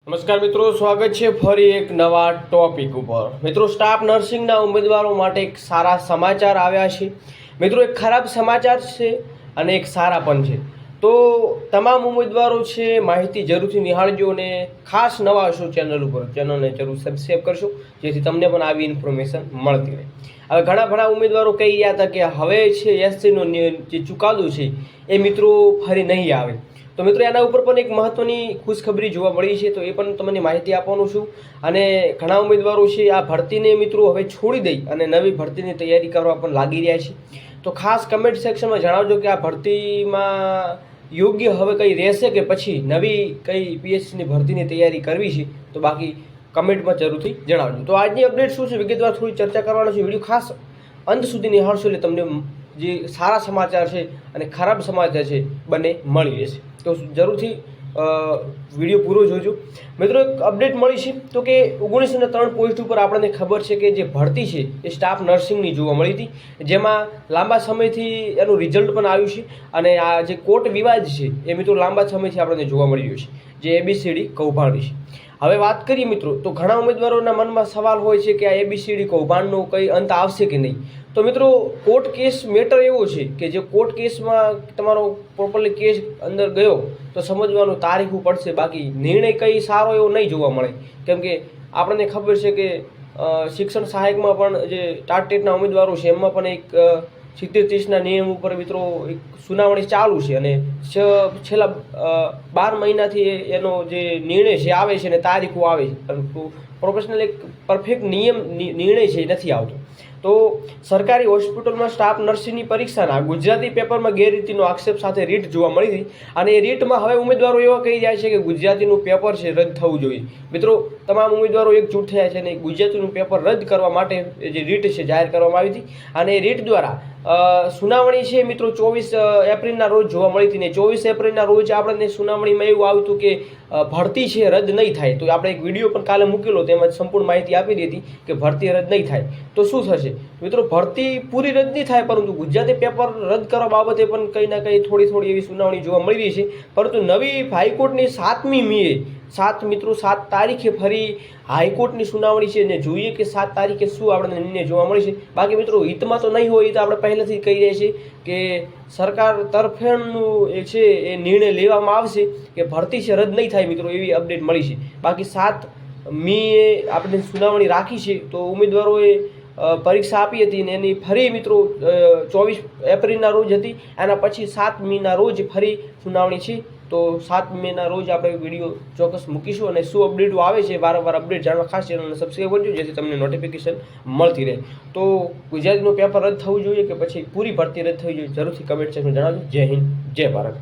નમસ્કાર મિત્રો, સ્વાગત છે ફરી એક નવા ટોપિક ઉપર। મિત્રો, સ્ટાફ નર્સિંગના ઉમેદવારો માટે એક સારા સમાચાર આવ્યા છે। મિત્રો, એક ખરાબ સમાચાર છે અને એક સારા પણ છે। તો તમામ ઉમેદવારો છે માહિતી જરૂરથી નિહાળજો અને ખાસ નવા છો ચેનલ ઉપર, ચેનલને જરૂર સબસ્ક્રાઈબ કરશો જેથી તમને પણ આવી ઇન્ફોર્મેશન મળતી રહે। હવે ઘણા ઉમેદવારો કહી રહ્યા હતા કે હવે છે એસસીનો જે ચુકાદો છે એ મિત્રો ફરી નહીં આવે। તો મિત્રો, એના ઉપર પણ એક મહત્વની ખુશખબરી જોવા મળી છે, તો એ પણ તમને માહિતી આપવાનું છું। અને ઘણા ઉમેદવારો છે આ ભરતીને મિત્રો હવે છોડી દઈ અને નવી ભરતીની તૈયારી કરવા પણ લાગી રહ્યા છે। તો ખાસ કમેન્ટ સેક્શનમાં જણાવજો કે આ ભરતીમાં યોગ્ય હવે કંઈ રહેશે કે પછી નવી કઈ પીએસસીની ભરતીની તૈયારી કરવી છે, તો બાકી કમેન્ટમાં જરૂરથી જણાવજો। તો આજની અપડેટ શું છે વિગતવાર થોડી ચર્ચા કરવાનો છે। વિડીયો ખાસ અંત સુધી નિહાળશો એટલે તમને જે સારા સમાચાર છે અને ખરાબ સમાચાર છે બંને મળી રહેશે। તો જરૂરથી વિડીયો પૂરો જોજો। મિત્રો, એક અપડેટ મળી છે તો કે 1903 પોસ્ટ ઉપર આપણને ખબર છે કે જે ભરતી છે એ સ્ટાફ નર્સિંગની જોવા મળી હતી, જેમાં લાંબા સમયથી એનું રિઝલ્ટ પણ આવ્યું છે અને આ જે કોર્ટ વિવાદ છે એ મિત્રો લાંબા સમયથી આપણને જોવા મળી રહ્યો છે, જે ABCD કૌભાંડ છે। હવે વાત કરીએ મિત્રો, તો ઘણા ઉમેદવારોના મનમાં સવાલ હોય છે કે આ ABCD કૌભાંડનો કંઈ અંત આવશે કે નહીં। તો મિત્રો, કોર્ટ કેસ મેટર એવો છે કે જે કોર્ટ કેસમાં તમારો પ્રોપરલી કેસ અંદર ગયો તો સમજવાનું તારીખું પડશે, બાકી નિર્ણય કંઈ સારો એવો નહીં જોવા મળે। કેમ કે આપણને ખબર છે કે શિક્ષણ સહાયકમાં પણ જે ટાટટેટના ઉમેદવારો છે એમાં પણ એક 70-30ના નિયમ ઉપર મિત્રો એક સુનાવણી ચાલુ છે અને છેલ્લા 12 મહિનાથી એનો જે નિર્ણય છે આવે છે અને તારીખો આવે છે, પરંતુ પ્રોફેશનલ એક પરફેક્ટ નિર્ણય છે એ નથી આવતો। તો સરકારી હોસ્પિટલમાં સ્ટાફ નર્સિંગની પરીક્ષાના ગુજરાતી પેપરમાં ગેરરીતિનો આક્ષેપ સાથે રીટ જોવા મળી હતી અને એ રીટમાં હવે ઉમેદવારો એવા કહી રહ્યા છે કે ગુજરાતીનું પેપર છે રદ થવું જોઈએ। મિત્રો, તમામ ઉમેદવારો એકજૂટ થયા છે અને ગુજરાતીનું પેપર રદ કરવા માટે જે રીટ છે જાહેર કરવામાં આવી હતી અને એ રીટ દ્વારા સુનાવણી છે મિત્રો 24 એપ્રિલના રોજ જોવા મળી હતી ને 24 એપ્રિલના રોજ આપણને સુનાવણીમાં એવું આવ્યું હતું કે ભરતી છે રદ નહીં થાય। તો આપણે એક વિડીયો પણ કાલે મૂકેલો, તેમાં સંપૂર્ણ માહિતી આપી દીધી કે ભરતી રદ નહીં થાય તો શું થશે। મિત્રો, ભરતી પૂરી રદ નહીં થાય, પરંતુ ગુજરાતી પેપર રદ કરવા બાબતે પણ કંઈ ના કંઈ થોડી એવી સુનાવણી જોવા મળી રહી છે। પરંતુ નવી હાઈકોર્ટની 7મી મીએ 7 તારીખે ફરી હાઈકોર્ટની સુનાવણી છે ને જોઈએ કે 7 તારીખે શું આપણને નિર્ણય જોવા મળી છે। બાકી મિત્રો, હિતમાં તો નહીં હોય, તો આપણે પહેલાથી કહી રહ્યા છીએ કે સરકાર તરફેણનું એ છે એ નિર્ણય લેવામાં આવશે કે ભરતી છે રદ નહીં થાય મિત્રો, એવી અપડેટ મળી છે। બાકી 7 મીએ આપણે સુનાવણી રાખી છે, તો ઉમેદવારોએ પરીક્ષા આપી હતી ને એની ફરી મિત્રો 24 એપ્રિલના રોજ હતી, એના પછી 7 મીના રોજ ફરી સુનાવણી છે। તો 7 મેના રોજ આપણે વિડીયો ચોક્કસ મૂકીશું અને શું અપડેટો આવે છે વારંવાર અપડેટ જાણવા ખાસ ચેનલને સબસ્ક્રાઈબ કરજો જેથી તમને નોટિફિકેશન મળતી રહે। તો ગુજરાતીનું પેપર રદ થવું જોઈએ કે પછી પૂરી ભરતી રદ થવી જોઈએ, જરૂરથી કમેન્ટ સેક્શનમાં જણાવજો। જય હિન્દ, જય ભારત।